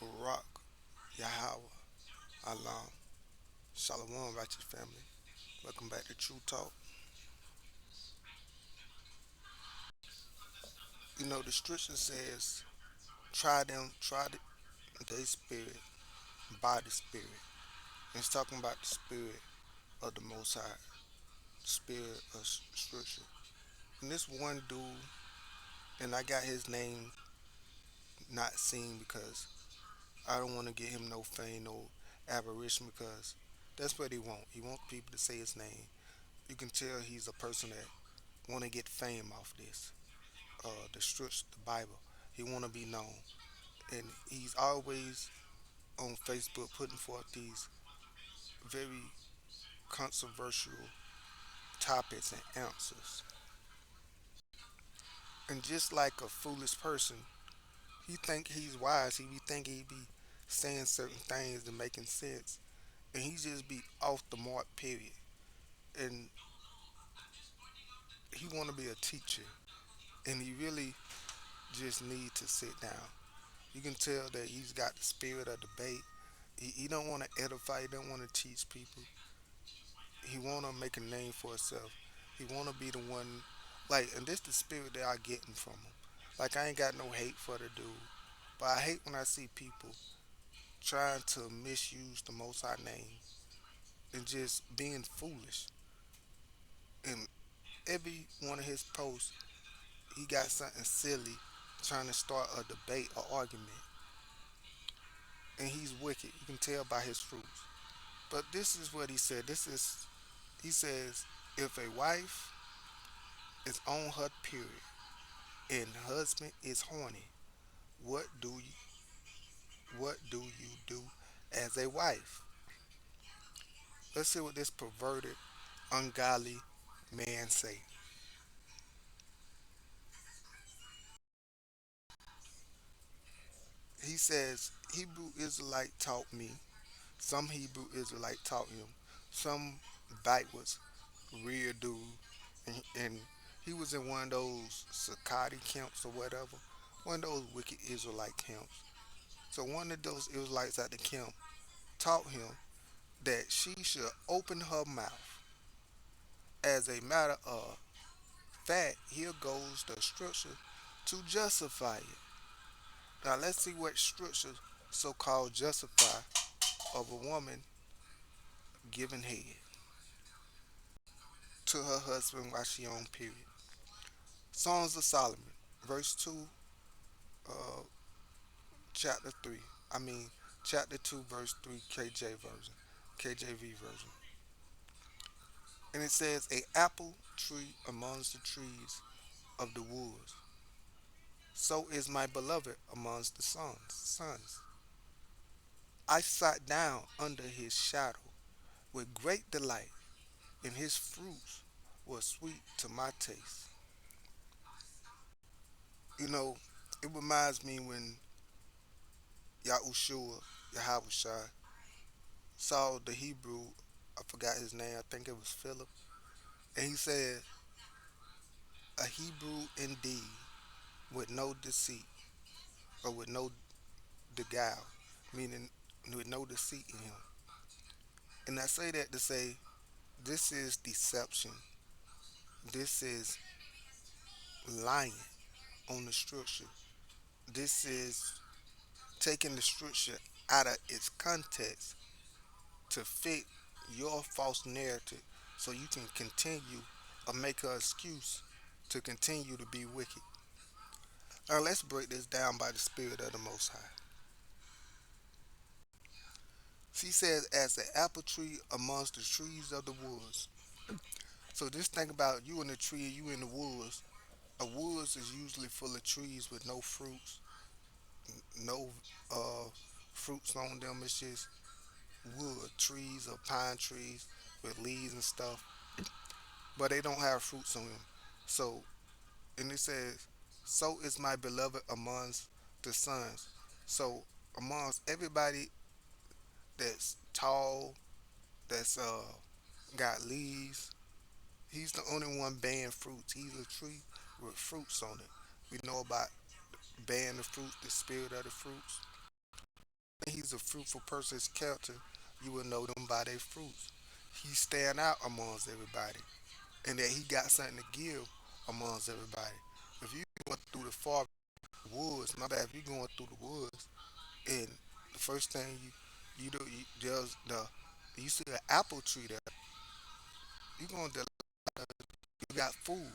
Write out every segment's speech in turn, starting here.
Barak, Yahweh, Allah, Shalom, righteous family. Welcome back to True Talk. You know, the scripture says, try their spirit by the spirit. And it's talking about the spirit of the Most High, the spirit of scripture. And this one dude, and I got his name not seen because I don't want to get him no fame, no aberration because that's what he want. He wants people to say his name. You can tell he's a person that want to get fame off this. The scripture, the Bible. He want to be known, and he's always on Facebook putting forth these very controversial topics and answers. And just like a foolish person, he think he's wise. He be thinking he be saying certain things and making sense, and he just be off the mark. Period. And he want to be a teacher, and he really just need to sit down. You can tell that he's got the spirit of debate. He don't want to edify. He don't want to teach people. He want to make a name for himself. He want to be the one, like, and this the spirit that I getting from him. Like, I ain't got no hate for the dude, but I hate when I see people trying to misuse the Most High name and just being foolish. And every one of his posts, he got something silly, trying to start a debate or argument, and he's wicked. You can tell by his fruits. But this is what he said. He says, if a wife is on her period and husband is horny, what do you do as a wife? Let's see what this perverted, ungodly man say. He says, Hebrew Israelite taught me. Some Hebrew Israelite taught him. Some backwards real dude, and he was in one of those Sakati camps or whatever, one of those wicked Israelite camps. So one of those Israelites at the camp taught him that she should open her mouth. As a matter of fact, here goes the scripture to justify it. Now let's see what scripture so-called justify of a woman giving head to her husband while she on period. Songs of Solomon, verse 2, uh, chapter 3. I mean, chapter 2, verse 3, KJV version. And it says, a apple tree amongst the trees of the woods. So is my beloved amongst the sons. I sat down under his shadow with great delight, and his fruits were sweet to my taste. You know, it reminds me when Yahushua, Yahushua, saw the Hebrew, I forgot his name, I think it was Philip, and he said, a Hebrew indeed, with no deceit, or with no guile, meaning with no deceit in him. And I say that to say, this is deception. This is lying on the scripture. This is taking the scripture out of its context to fit your false narrative so you can continue or make an excuse to continue to be wicked. Now let's break this down by the Spirit of the Most High. She says, as the apple tree amongst the trees of the woods. So just think about you in the tree, you in the woods. A woods is usually full of trees with no fruits, no uh, fruits on them. It's just wood, trees or pine trees with leaves and stuff, but they don't have fruits on them. So, and it says, so is my beloved amongst the sons. So, amongst everybody that's tall, that's got leaves, he's the only one bearing fruits. He's a tree with fruits on it. We know about bearing the fruits, the spirit of the fruits. he's a fruitful person, his character, you will know them by their fruits. He stand out amongst everybody, and that he got something to give amongst everybody. If you going through the far woods, my bad, if you going through the woods, and the first thing you do, there's the you see an apple tree there, you gonna you got food.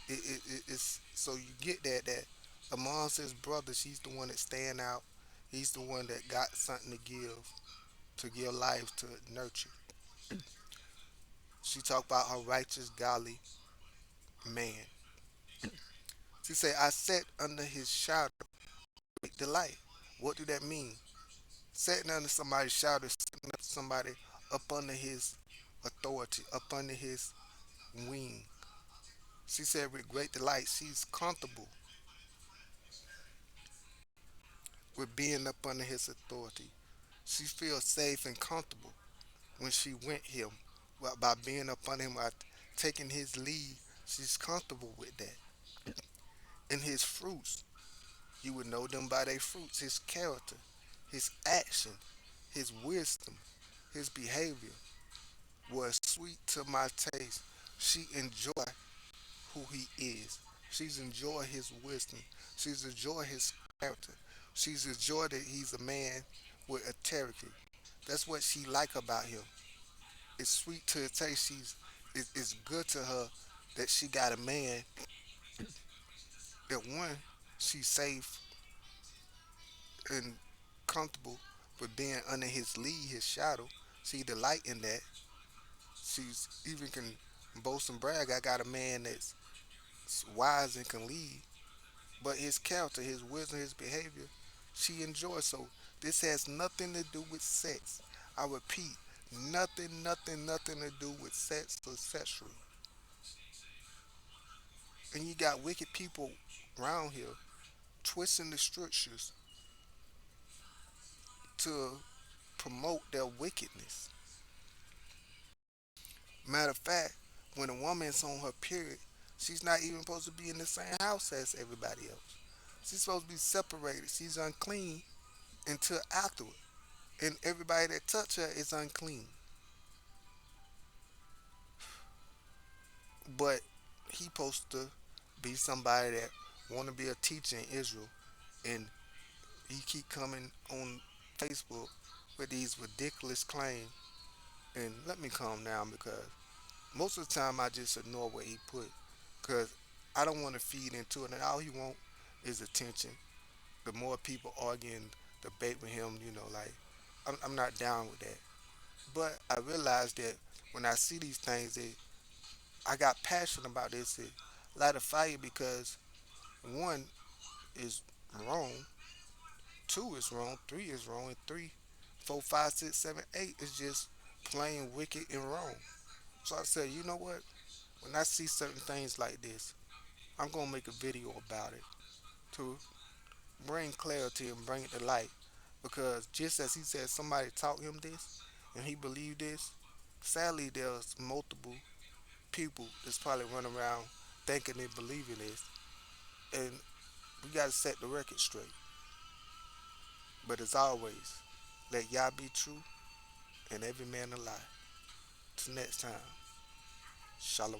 It's so you get that amongst his brothers, he's the one that stand out. He's the one that got something to give life to nurture. She talked about her righteous, godly man. She said, "I sat under his shadow with delight." What do that mean? Sitting under somebody's shadow, sitting up somebody up under his authority, up under his wing. She said, with great delight, she's comfortable with being up under his authority. She feels safe and comfortable when she went him. Well, by being up under him, by taking his lead, she's comfortable with that. And his fruits, you would know them by their fruits. His character, his action, his wisdom, his behavior was sweet to my taste. She enjoyed who he is. She's enjoyed his wisdom. She's enjoyed his character. She's enjoyed that he's a man with integrity. That's what she like about him. It's sweet to the taste. It's good to her that she got a man that one, she's safe and comfortable with being under his lead, his shadow. See the light in that. She's even can boast and brag. I got a man that's wise and can lead, but his character, his wisdom, his behavior, she enjoys. So this has nothing to do with sex. I repeat, nothing, nothing, nothing to do with sex or sexual. And you got wicked people around here twisting the scriptures to promote their wickedness. Matter of fact, when a woman's on her period, she's not even supposed to be in the same house as everybody else. She's supposed to be separated. She's unclean until afterward. And everybody that touch her is unclean. But he supposed to be somebody that want to be a teacher in Israel, and he keep coming on Facebook with these ridiculous claims. And let me calm down because most of the time I just ignore what he put because I don't want to feed into it, and all he want is attention. The more people argue and debate with him, like I'm not down with that. But I realize that when I see these things, I got passionate about this. It light a fire because one is wrong, two is wrong, three is wrong, and three, four, five, six, seven, eight is just plain wicked and wrong. So I said, you know what? When I see certain things like this, I'm gonna make a video about it to bring clarity and bring it to light. Because just as he said, somebody taught him this, and he believed this. Sadly, there's multiple people that's probably running around thinking they believe in this, and we gotta set the record straight. But as always, let Yah be true and every man a lie. Till next time, Shalom.